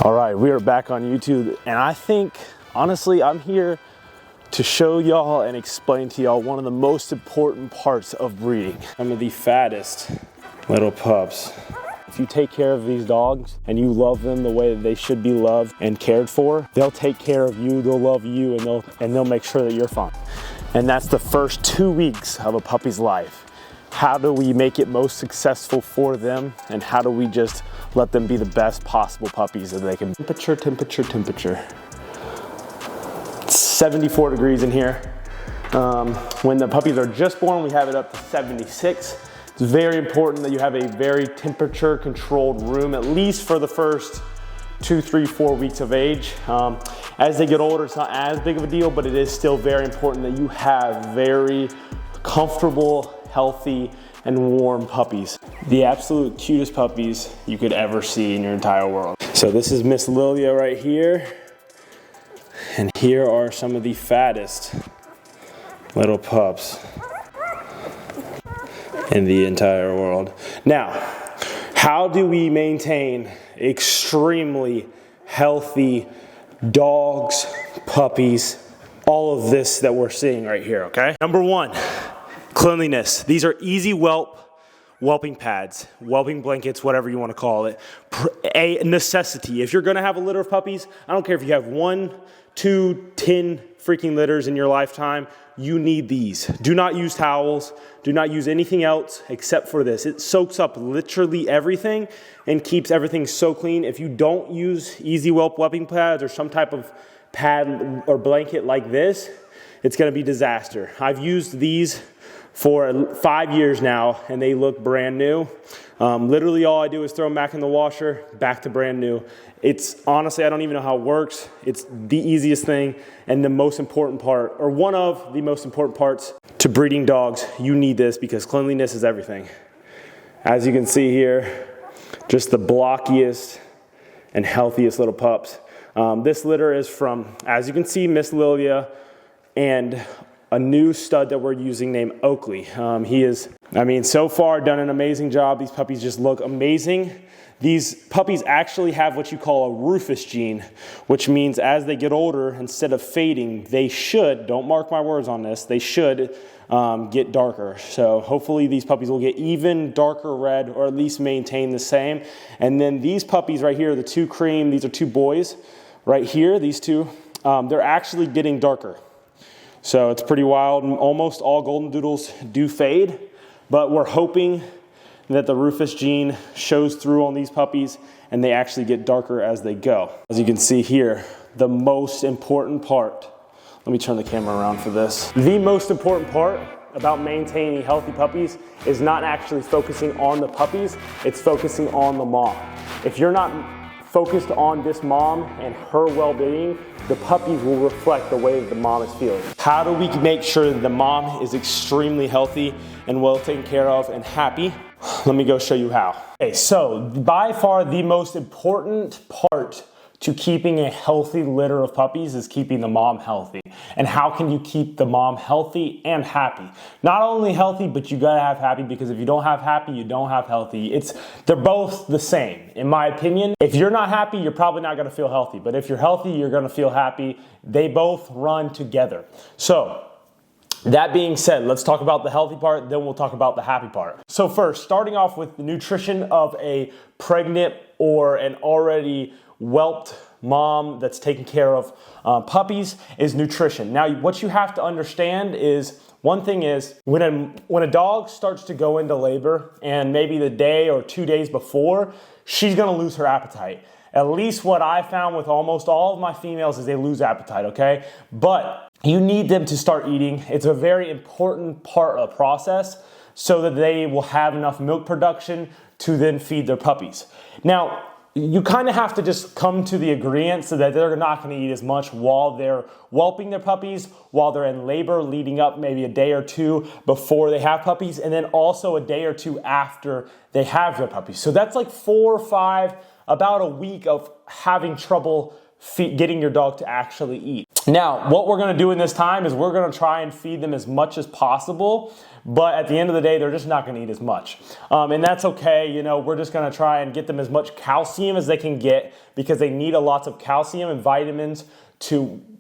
All right, we are back on YouTube, and I think, honestly, I'm here to show y'all and explain to y'all one of the most important parts of breeding. Some of the fattest little pups. If you take care of these dogs and you love them the way that they should be loved and cared for, they'll take care of you, they'll love you, and they'll make sure that you're fine. And that's the first 2 weeks of a puppy's life. How do we make it most successful for them, and how do we just let them be the best possible puppies that they can be? Temperature. It's 74 degrees in here. When the puppies are just born, we have it up to 76. It's very important that you have a very temperature controlled room, at least for the first 2, 3, 4 weeks of age. As they get older, it's not as big of a deal, but it is still very important that you have very comfortable, healthy, and warm puppies. The absolute cutest puppies you could ever see in your entire world. So this is Miss Lilia right here. And here are some of the fattest little pups in the entire world. Now, how do we maintain extremely healthy dogs, puppies, all of this that we're seeing right here, okay? Number one, cleanliness. These are easy whelping pads, whelping blankets, whatever you want to call it. A necessity. If you're going to have a litter of puppies, I don't care if you have 1, 2, 10 freaking litters in your lifetime, you need these. Do not use towels. Do not use anything else except for this. It soaks up literally everything and keeps everything so clean. If you don't use easy whelping pads or some type of pad or blanket like this, it's going to be disaster. I've used these for 5 years now, and they look brand new. Literally all I do is throw them back in the washer, back to brand new. It's honestly, I don't even know how it works. It's the easiest thing and the most important part, or one of the most important parts to breeding dogs. You need this because cleanliness is everything. As you can see here, just the blockiest and healthiest little pups. This litter is from, as you can see, Miss Lilia and a new stud that we're using named Oakley. He is, so far done an amazing job. These puppies just look amazing. These puppies actually have what you call a Rufus gene, which means as they get older, instead of fading, they should, don't mark my words on this, they should get darker. So hopefully these puppies will get even darker red, or at least maintain the same. And then these puppies right here, the 2 cream, these are 2 boys right here, these 2, they're actually getting darker. So it's pretty wild. Almost all golden doodles do fade, but we're hoping that the Rufus gene shows through on these puppies and they actually get darker as they go. As you can see here, the most important part, let me turn the camera around for this. The most important part about maintaining healthy puppies is not actually focusing on the puppies, it's focusing on the mom. If you're not focused on this mom and her well-being, the puppies will reflect the way that the mom is feeling. How do we make sure that the mom is extremely healthy and well taken care of and happy? Let me go show you how. Okay, so by far the most important part to keeping a healthy litter of puppies is keeping the mom healthy. And how can you keep the mom healthy and happy? Not only healthy, but you gotta have happy, because if you don't have happy, you don't have healthy. They're both the same, in my opinion. If you're not happy, you're probably not gonna feel healthy. But if you're healthy, you're gonna feel happy. They both run together. So, that being said, let's talk about the healthy part, then we'll talk about the happy part. So first, starting off with the nutrition of a pregnant or an already whelped mom that's taking care of puppies is nutrition. Now, what you have to understand is, one thing is, when a dog starts to go into labor, and maybe the day or 2 days before, she's gonna lose her appetite. At least what I found with almost all of my females is they lose appetite, okay? But you need them to start eating. It's a very important part of the process so that they will have enough milk production to then feed their puppies. Now, you kind of have to just come to the agreement so that they're not going to eat as much while they're whelping their puppies, while they're in labor, leading up maybe a day or 2 before they have puppies, and then also a day or 2 after they have their puppies. So that's like 4 or 5, about a week of having trouble getting your dog to actually eat. Now, what we're gonna do in this time is we're gonna try and feed them as much as possible, but at the end of the day, they're just not gonna eat as much. And that's okay, you know, we're just gonna try and get them as much calcium as they can get because they need a lot of calcium and vitamins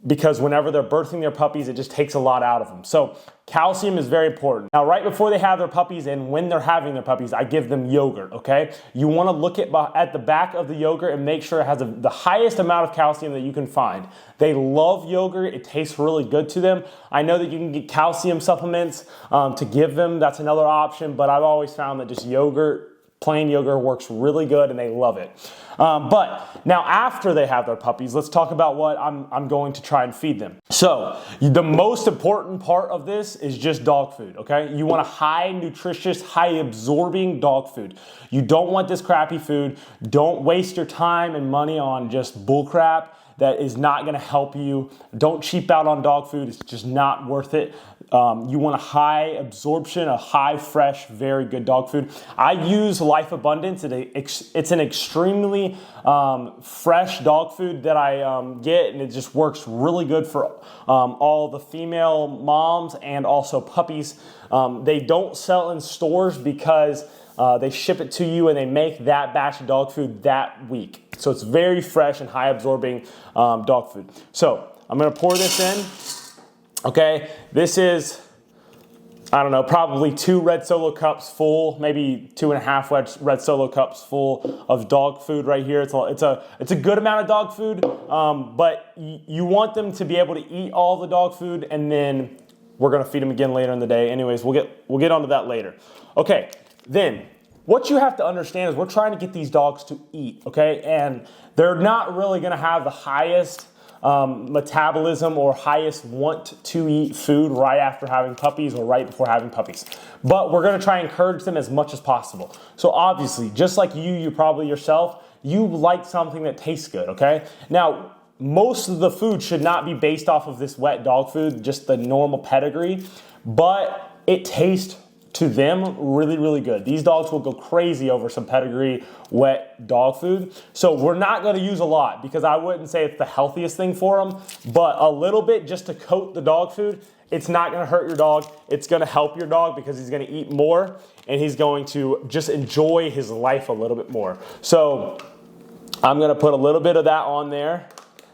because whenever they're birthing their puppies, it just takes a lot out of them. So calcium is very important. Now, right before they have their puppies and when they're having their puppies, I give them yogurt, okay? You wanna look at the back of the yogurt and make sure it has the highest amount of calcium that you can find. They love yogurt, it tastes really good to them. I know that you can get calcium supplements to give them, that's another option, but I've always found that just yogurt, plain yogurt works really good and they love it. But now after they have their puppies, let's talk about what I'm going to try and feed them. So the most important part of this is just dog food, okay? You want a high nutritious, high absorbing dog food. You don't want this crappy food. Don't waste your time and money on just bull crap that is not gonna help you. Don't cheap out on dog food, it's just not worth it. You want a high absorption, a high fresh, very good dog food. I use Life Abundance. It's an extremely fresh dog food that I get, and it just works really good for all the female moms and also puppies. They don't sell in stores because they ship it to you and they make that batch of dog food that week. So it's very fresh and high absorbing dog food. So I'm gonna pour this in. Okay, this is, I don't know, probably 2 red Solo cups full, maybe 2.5 red Solo cups full of dog food right here. It's a good amount of dog food, but you want them to be able to eat all the dog food, and then we're gonna feed them again later in the day. Anyways, we'll get onto that later. Okay, then what you have to understand is we're trying to get these dogs to eat, okay? And they're not really gonna have the highest metabolism or highest want to eat food right after having puppies or right before having puppies. But we're gonna try and encourage them as much as possible. So obviously, just like you probably yourself, you like something that tastes good, okay? Now, most of the food should not be based off of this wet dog food, just the normal pedigree, but it tastes to them really, really good. These dogs will go crazy over some pedigree wet dog food. So we're not gonna use a lot because I wouldn't say it's the healthiest thing for them, but a little bit just to coat the dog food. It's not gonna hurt your dog. It's gonna help your dog because he's gonna eat more and he's going to just enjoy his life a little bit more. So I'm gonna put a little bit of that on there.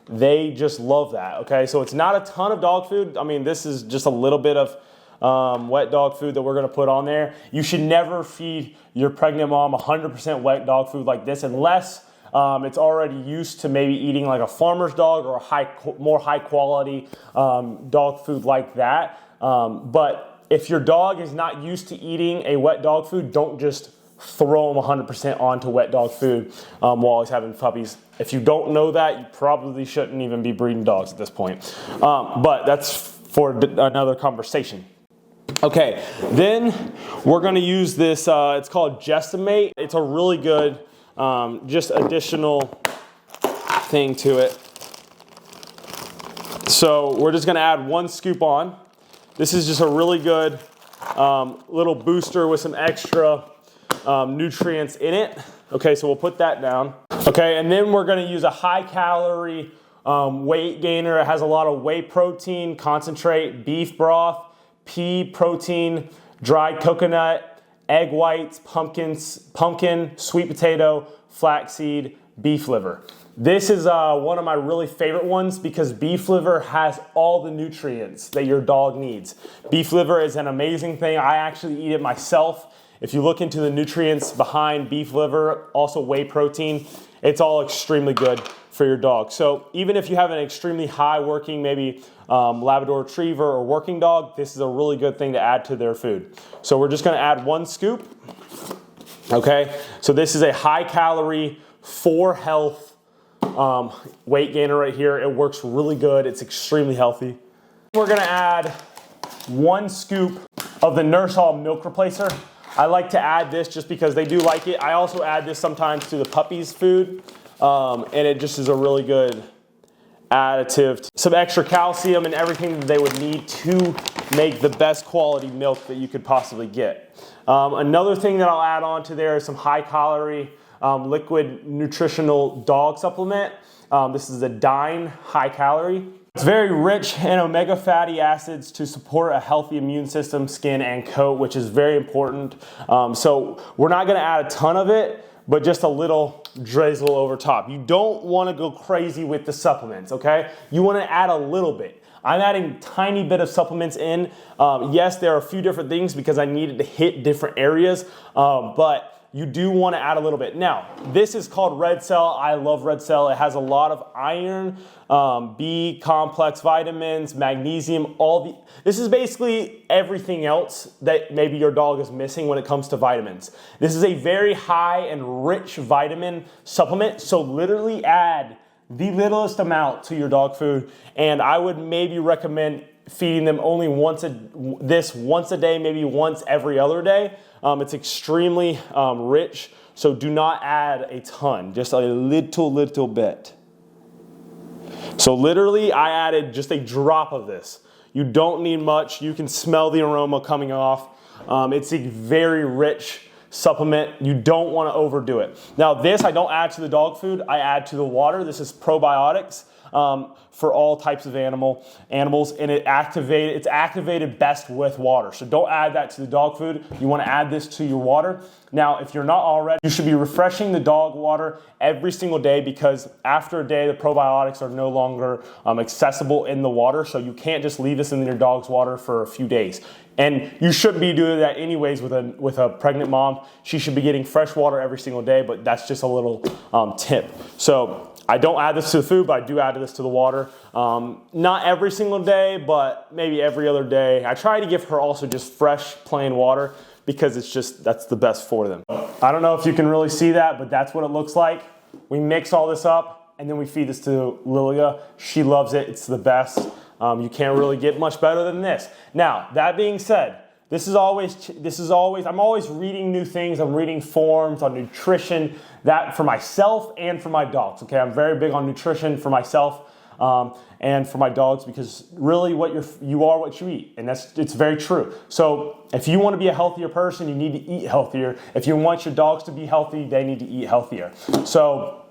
They just love that, okay? So it's not a ton of dog food. I mean, this is just a little bit of wet dog food that we're gonna put on there. You should never feed your pregnant mom 100% wet dog food like this unless it's already used to maybe eating like a farmer's dog or a more high quality dog food like that. But if your dog is not used to eating a wet dog food, don't just throw them 100% onto wet dog food while he's having puppies. If you don't know that, you probably shouldn't even be breeding dogs at this point. But that's for another conversation. Okay, then we're gonna use this, it's called Gestimate. It's a really good, just additional thing to it. So we're just gonna add 1 scoop on. This is just a really good little booster with some extra nutrients in it. Okay, so we'll put that down. Okay, and then we're gonna use a high calorie weight gainer. It has a lot of whey protein, concentrate, beef broth, pea protein, dried coconut, egg whites, pumpkin, sweet potato, flaxseed, beef liver. This is one of my really favorite ones because beef liver has all the nutrients that your dog needs. Beef liver is an amazing thing. I actually eat it myself. If you look into the nutrients behind beef liver, also whey protein, it's all extremely good for your dog. So even if you have an extremely high working, maybe Labrador Retriever or working dog, this is a really good thing to add to their food. So we're just gonna add 1 scoop. Okay, so this is a high calorie, for health weight gainer right here. It works really good, it's extremely healthy. We're gonna add 1 scoop of the Nurse Hall milk replacer. I like to add this just because they do like it. I also add this sometimes to the puppies' food, and it just is a really good additive. Some extra calcium and everything that they would need to make the best quality milk that you could possibly get. Another thing that I'll add on to there is some high calorie liquid nutritional dog supplement. This is a Dine high calorie. It's very rich in omega fatty acids to support a healthy immune system, skin, and coat, which is very important. So we're not gonna add a ton of it, but just a little drizzle over top. You don't wanna go crazy with the supplements, okay? You wanna add a little bit. I'm adding a tiny bit of supplements in. Yes, there are a few different things because I needed to hit different areas, but you do want to add a little bit. Now, this is called Red Cell. I love Red Cell. It has a lot of iron, B complex vitamins, magnesium, this is basically everything else that maybe your dog is missing when it comes to vitamins. This is a very high and rich vitamin supplement, so literally add the littlest amount to your dog food, and I would maybe recommend feeding them only once a day, maybe once every other day. It's extremely rich, so do not add a ton, just a little bit. So literally, I added just a drop of this. You don't need much. You can smell the aroma coming off. It's a very rich supplement. You don't want to overdo it. Now this, I don't add to the dog food. I add to the water. This is probiotics. For all types of animals, and it's activated best with water. So don't add that to the dog food. You want to add this to your water. Now, if you're not already, you should be refreshing the dog water every single day, because after a day, the probiotics are no longer accessible in the water. So you can't just leave this in your dog's water for a few days. And you should be doing that anyways with a pregnant mom. She should be getting fresh water every single day, but that's just a little tip. So I don't add this to the food, but I do add this to the water. Not every single day, but maybe every other day. I try to give her also just fresh, plain water, because that's the best for them. I don't know if you can really see that, but that's what it looks like. We mix all this up, and then we feed this to Lilia. She loves it. It's the best. You can't really get much better than this. Now, that being said, I'm always reading new things. I'm reading forums on nutrition, that for myself and for my dogs, okay? I'm very big on nutrition for myself and for my dogs, because really you are what you eat, and it's very true. So if you want to be a healthier person, you need to eat healthier. If you want your dogs to be healthy, they need to eat healthier. So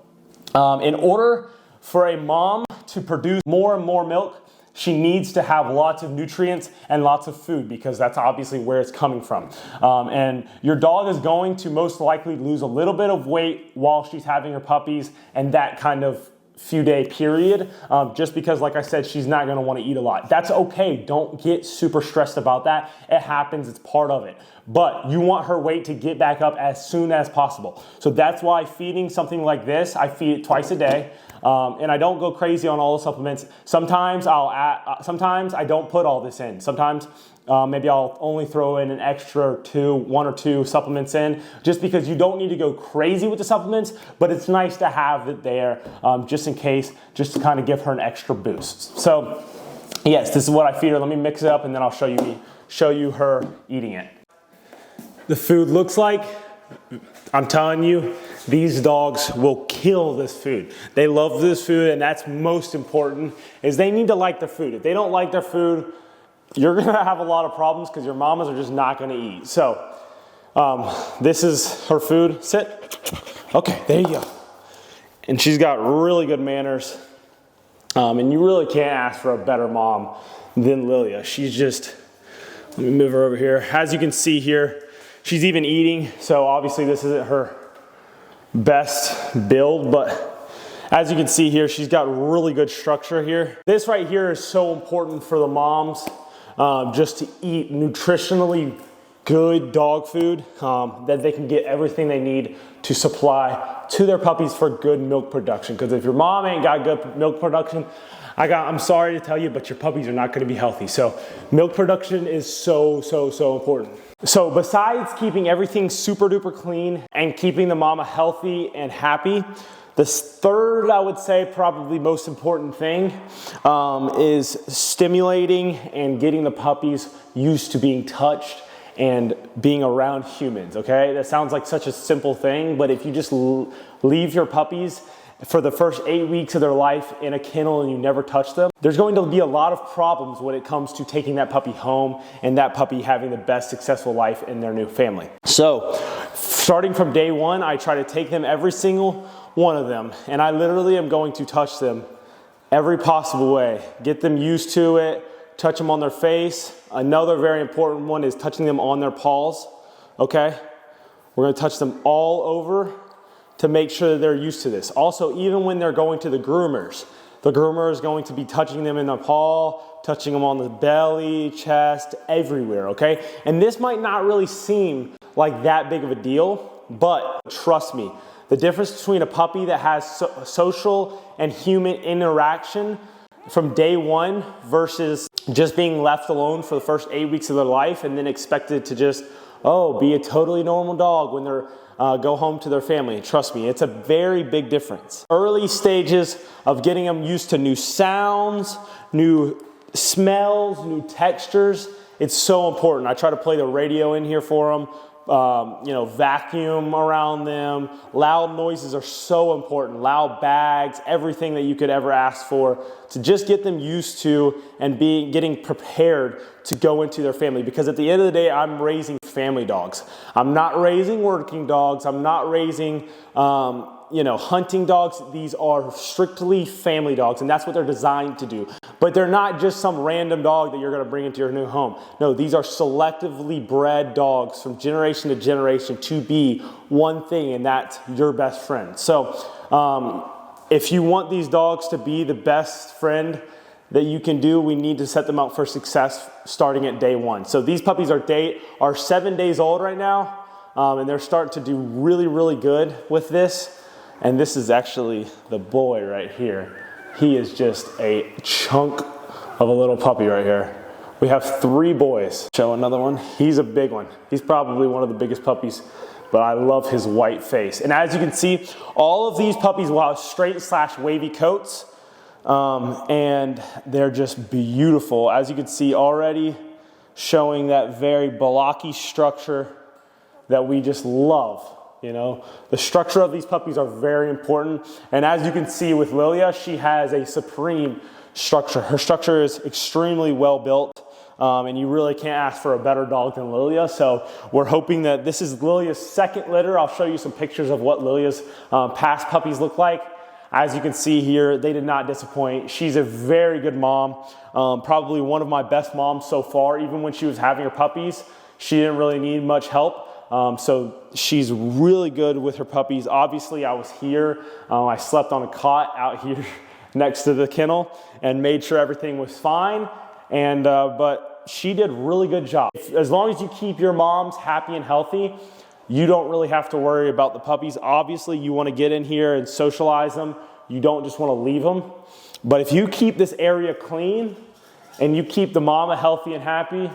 in order for a mom to produce more and more milk, she needs to have lots of nutrients and lots of food, because that's obviously where it's coming from. And your dog is going to most likely lose a little bit of weight while she's having her puppies and that kind of few day period, just because, like I said, she's not going to want to eat a lot. That's okay. Don't get super stressed about that. It happens. It's part of it. But you want her weight to get back up as soon as possible. So that's why feeding something like this, I feed it twice a day. And I don't go crazy on all the supplements. Sometimes sometimes I don't put all this in. Sometimes maybe I'll only throw in an extra one or two supplements in, just because you don't need to go crazy with the supplements, but it's nice to have it there just in case, just to kind of give her an extra boost. So yes, this is what I feed her. Let me mix it up, and then I'll show you her eating it. The food looks like, I'm telling you, these dogs will kill this food. They love this food, and that's most important, is they need to like their food. If they don't like their food, you're gonna have a lot of problems, because your mamas are just not gonna eat. So this is her food. Sit. Okay, there you go. And she's got really good manners. And you really can't ask for a better mom than Lilia. She's just, let me move her over here. As you can see here, she's even eating. So obviously this isn't her best build, but as you can see here, she's got really good structure here. This right here is so important for the moms, just to eat nutritionally good dog food, that they can get everything they need to supply to their puppies for good milk production. Because if your mom ain't got good milk production, I'm sorry to tell you, but your puppies are not going to be healthy. So milk production is so important. So besides keeping everything super duper clean and keeping the mama healthy and happy, the third, I would say, probably most important thing is stimulating and getting the puppies used to being touched and being around humans, okay? That sounds like such a simple thing, but if you just leave your puppies for the first 8 weeks of their life in a kennel and you never touch them, there's going to be a lot of problems when it comes to taking that puppy home and that puppy having the best successful life in their new family. So starting from day one, I try to take them every single one of them, and I literally am going to touch them every possible way. Get them used to it, touch them on their face. Another very important one is touching them on their paws, okay? We're gonna touch them all over to make sure that they're used to this. Also, even when they're going to the groomer is going to be touching them in the paw, touching them on the belly, chest, everywhere, okay? And this might not really seem like that big of a deal, but trust me, the difference between a puppy that has social and human interaction from day one versus just being left alone for the first 8 weeks of their life and then expected to just, be a totally normal dog when they're go home to their family. Trust me, it's a very big difference. Early stages of getting them used to new sounds, new smells, new textures, it's so important. I try to play the radio in here for them, vacuum around them. Loud noises are so important. Loud bags, everything that you could ever ask for to just get them used to and getting prepared to go into their family. Because at the end of the day, I'm raising family dogs. I'm not raising working dogs. I'm not raising, hunting dogs. These are strictly family dogs, and that's what they're designed to do. But they're not just some random dog that you're going to bring into your new home. No, these are selectively bred dogs from generation to generation to be one thing, and that's your best friend. So if you want these dogs to be the best friend that you can do, we need to set them up for success starting at day one. So these puppies are 7 days old right now, and they're starting to do really, really good with this. And this is actually the boy right here. He is just a chunk of a little puppy right here. We have 3 boys. Show another one. He's a big one. He's probably one of the biggest puppies, but I love his white face. And as you can see, all of these puppies will have straight/wavy coats. And they're just beautiful. As you can see already, showing that very blocky structure that we just love. The structure of these puppies are very important. And as you can see with Lilia, she has a supreme structure. Her structure is extremely well built. And you really can't ask for a better dog than Lilia. So we're hoping that this is Lilia's second litter. I'll show you some pictures of what Lilia's past puppies look like. As you can see here, they did not disappoint. She's a very good mom, probably one of my best moms so far. Even when she was having her puppies, she didn't really need much help. So she's really good with her puppies. Obviously, I was here. I slept on a cot out here next to the kennel and made sure everything was fine. And but she did a really good job. As long as you keep your moms happy and healthy, you don't really have to worry about the puppies. Obviously, you want to get in here and socialize them. You don't just want to leave them. But if you keep this area clean and you keep the mama healthy and happy,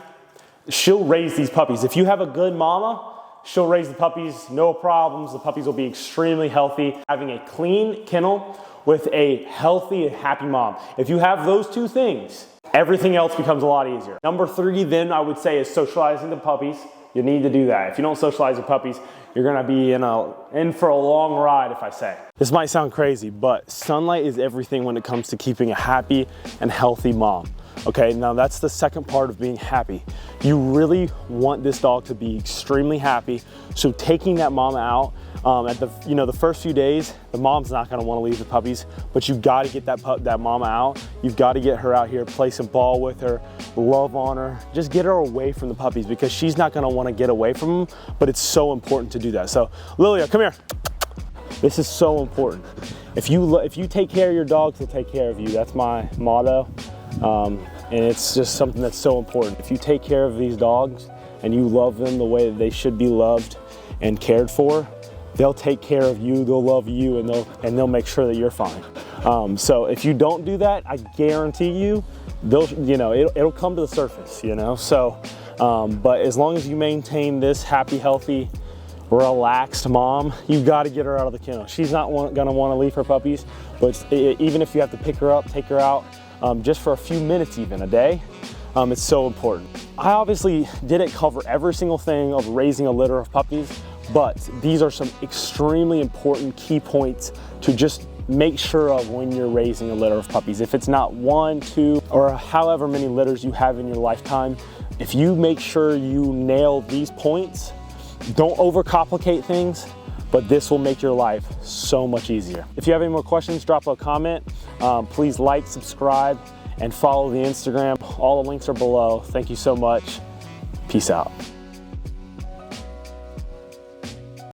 she'll raise these puppies. If you have a good mama, she'll raise the puppies, no problems. The puppies will be extremely healthy. Having a clean kennel with a healthy and happy mom. If you have those 2 things, everything else becomes a lot easier. Number 3 then I would say is socializing the puppies. You need to do that. If you don't socialize your puppies, you're gonna be in for a long ride, if I say. This might sound crazy, but sunlight is everything when it comes to keeping a happy and healthy mom. Okay, now that's the second part of being happy. You really want this dog to be extremely happy. So taking that mama out at the first few days, the mom's not gonna wanna leave the puppies, but you've gotta get that mama out. You've gotta get her out here, play some ball with her, love on her, just get her away from the puppies because she's not gonna wanna get away from them, but it's so important to do that. So Lilia, come here. This is so important. If you take care of your dogs, they'll take care of you. That's my motto. And it's just something that's so important. If you take care of these dogs and you love them the way that they should be loved and cared for, they'll take care of you, they'll love you, and they'll make sure that you're fine. So if you don't do that, I guarantee you, it'll come to the surface, So, but as long as you maintain this happy, healthy, relaxed mom, you've got to get her out of the kennel. She's not gonna want to leave her puppies, but even if you have to pick her up, take her out, just for a few minutes even a day, it's so important. I obviously didn't cover every single thing of raising a litter of puppies, but these are some extremely important key points to just make sure of when you're raising a litter of puppies. If it's not 1, 2, or however many litters you have in your lifetime, if you make sure you nail these points, don't overcomplicate things, but this will make your life so much easier. If you have any more questions, drop a comment. Please like, subscribe, and follow the Instagram. All the links are below. Thank you so much. Peace out.